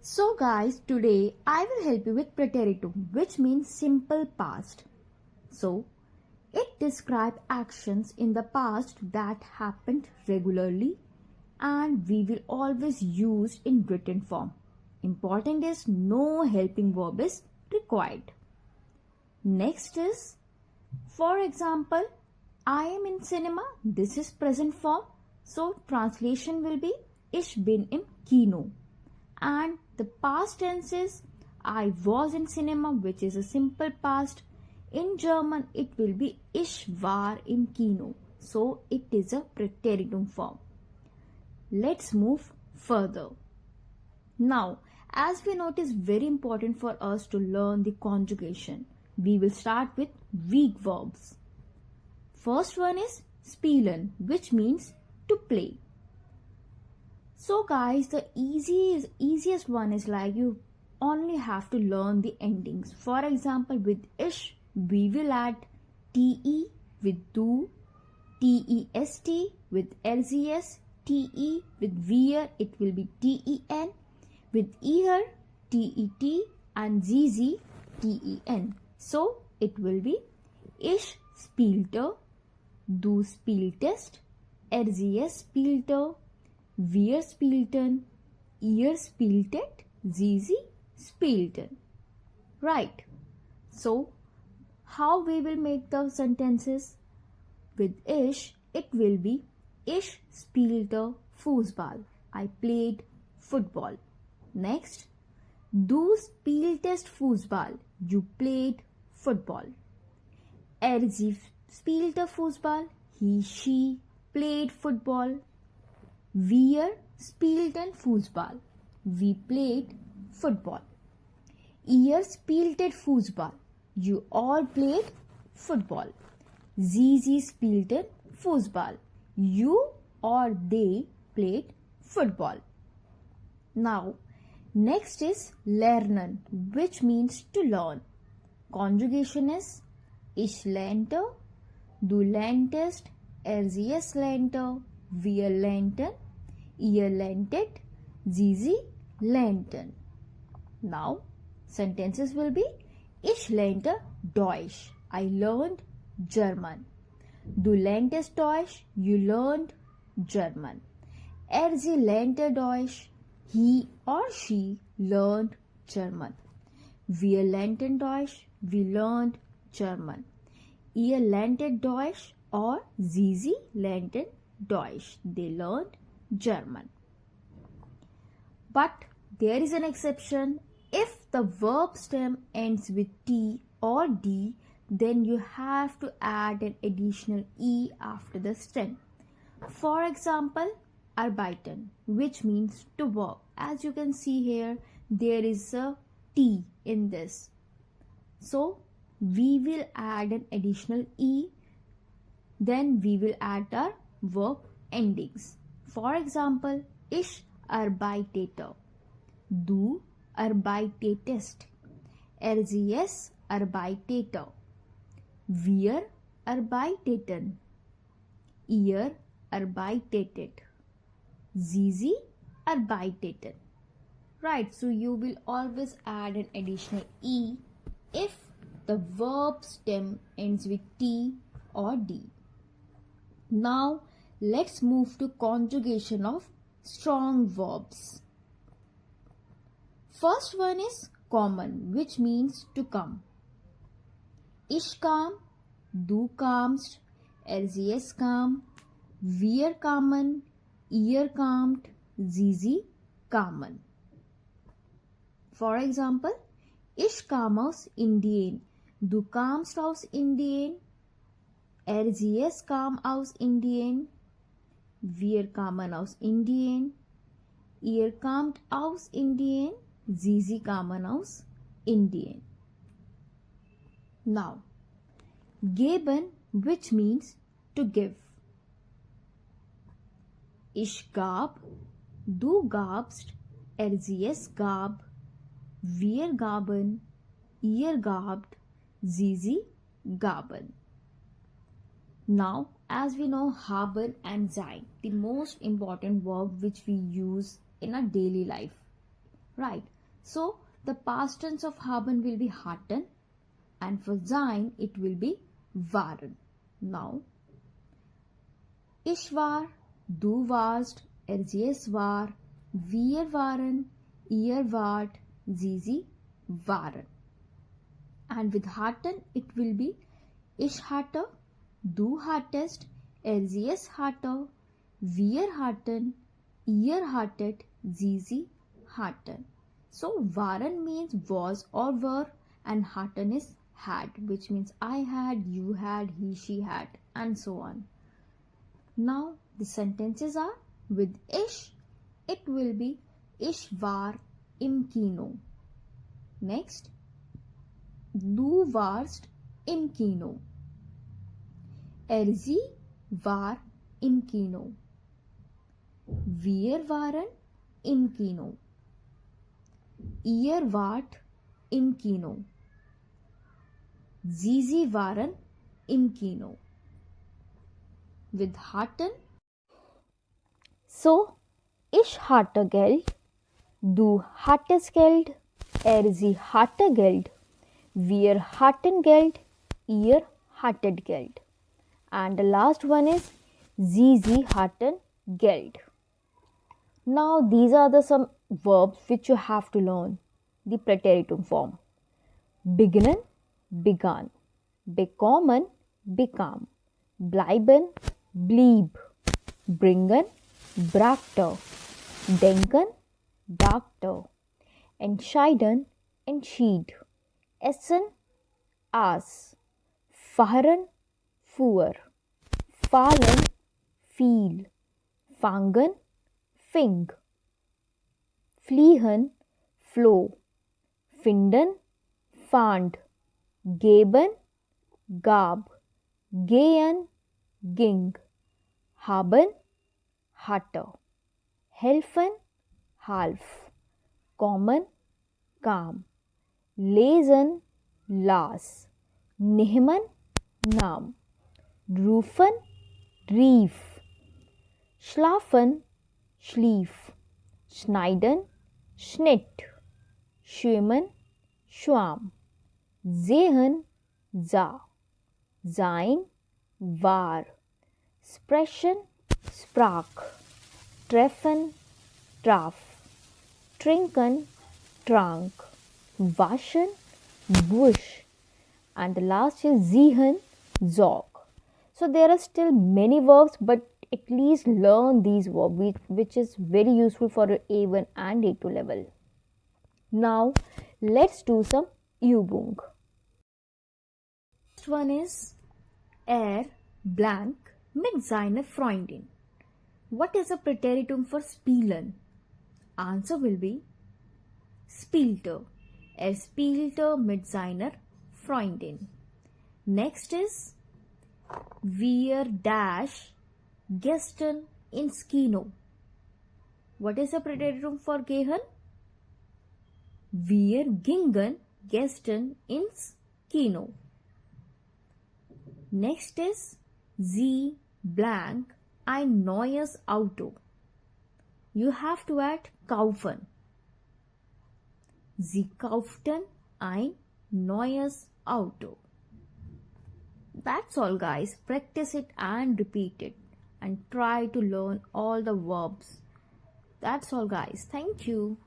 So guys, today I will help you with Präteritum, which means simple past. So, it describes actions in the past that happened regularly and we will always use in written form. Important is no helping verb is required. Next is, for example, I am in cinema. This is present form. So, translation will be Ich bin im Kino. And the past tense is I was in cinema, which is a simple past. In German, it will be Ich war im Kino. So, it is a Präteritum form. Let's move further. Now, as we know, it is very important for us to learn the conjugation. We will start with weak verbs. First one is spielen, which means to play. So guys, the easiest one is like you only have to learn the endings. For example, with ish, we will add te with do, test with lzs, te with wir, it will be ten, with ear, tet, and zz, ten. So it will be ich spielte, du spieltest, lzs spielte, wir spielten, ihr spieltet, Sie spielten. Right. So, how we will make the sentences? With ich, it will be Ich spielte Fußball. I played football. Next, du spieltest Fußball. You played football. Sie spielte Fußball. He, she played football. Wir spielten Fußball. We played football. Ihr spieltet Fußball. You all played football. Sie spielten Fußball. You or they played football. Now, next is lernen, which means to learn. Conjugation is Ich lernte, du lerntest, es lernte, wir lernten, ihr lerntet, Sie lernten. Now, sentences will be Ich lernte Deutsch. I learned German. Du lerntest Deutsch. You learned German. Sie lernte Deutsch. He or she learned German. Wir lernten Deutsch. We learned German. Ihr lerntet Deutsch or Sie lernten Deutsch. They learned German. But there is an exception. If the verb stem ends with T or D, then you have to add an additional E after the stem. For example, arbeiten, which means to work. As you can see here, there is a T in this. So, we will add an additional E. Then we will add our verb endings. For example, ich arbeitete, du arbeitetest, es arbeitete, wir arbeiteten, ihr arbeitetet, sie arbeiteten. Right, so you will always add an additional E if the verb stem ends with T or D. Now, let's move to conjugation of strong verbs. First one is kommen, which means to come. Ich kam, du kamst, es kam, wir kamen, ihr kamt, sie kamen. For example, ich kam aus Indien, du kamst aus Indien, es kam aus Indien, wir kamen aus Indien, ihr kamt aus Indien, sie kamen aus Indien. Now, geben, which means to give. Ich gab, du gabst, es gab, wir gaben, ihr gabt, sie gaben. Now, as we know, haben and sein, the most important verb which we use in our daily life. Right. So the past tense of haben will be hatten, and for sein it will be waren. Now, ich war, du warst, es war, wir waren, ihr wart, sie waren. And with hatten it will be ich hatte, du hattest, es hatte, wir hatten, ihr hattet, sie hatten. So waren means was or were, and hatten is had, which means I had, you had, he, she had, and so on. Now the sentences are with ich, it will be ich war im Kino. Next, du warst im Kino. Sie war im Kino. Wir waren im Kino. Ihr wart im Kino. Sie waren im Kino. With hatten. So, ich hatte Geld, du hattest Geld, sie hatte Geld, wir hatten Geld, ihr hattet Geld. And the last one is sie hatten Geld. Now these are some verbs which you have to learn. The Präteritum form. Beginnen, begann. Bekommen, bekam. Bleiben, blieb. Bringen, brachte. Denken, dachte. Entscheiden, entschied. Essen, aß. Fahren, fuhr. Fallen, fiel. Fangen, fing. Fliehen, floh. Finden, fand. Geben, gab. Gehen, ging. Haben, hatte. Helfen, half. Kommen, kam. Lesen, las. Nehmen, nahm. Rufen, rief. Schlafen, schlief. Schneiden, schnitt. Schwimmen, schwamm. Sehen, sah. Sein, war. Sprechen, sprach. Treffen, traf. Trinken, trank. Waschen, wusch. And the last is sehen, zog. So there are still many verbs, but at least learn these verbs, which is very useful for your A1 and A2 level. Now let's do some Übung. Next one is blank mit seiner Freundin. What is a Präteritum for spielen? Answer will be spielte. Spielte mit seiner Freundin. Next is wir gestern ins Kino. What is a Präteritum for gehen? Wir gingen gestern ins Kino. Next is sie blank ein neues Auto. You have to add kaufen. Sie kauften ein neues Auto. That's all guys. Practice it and repeat it and try to learn all the verbs. That's all guys. Thank you.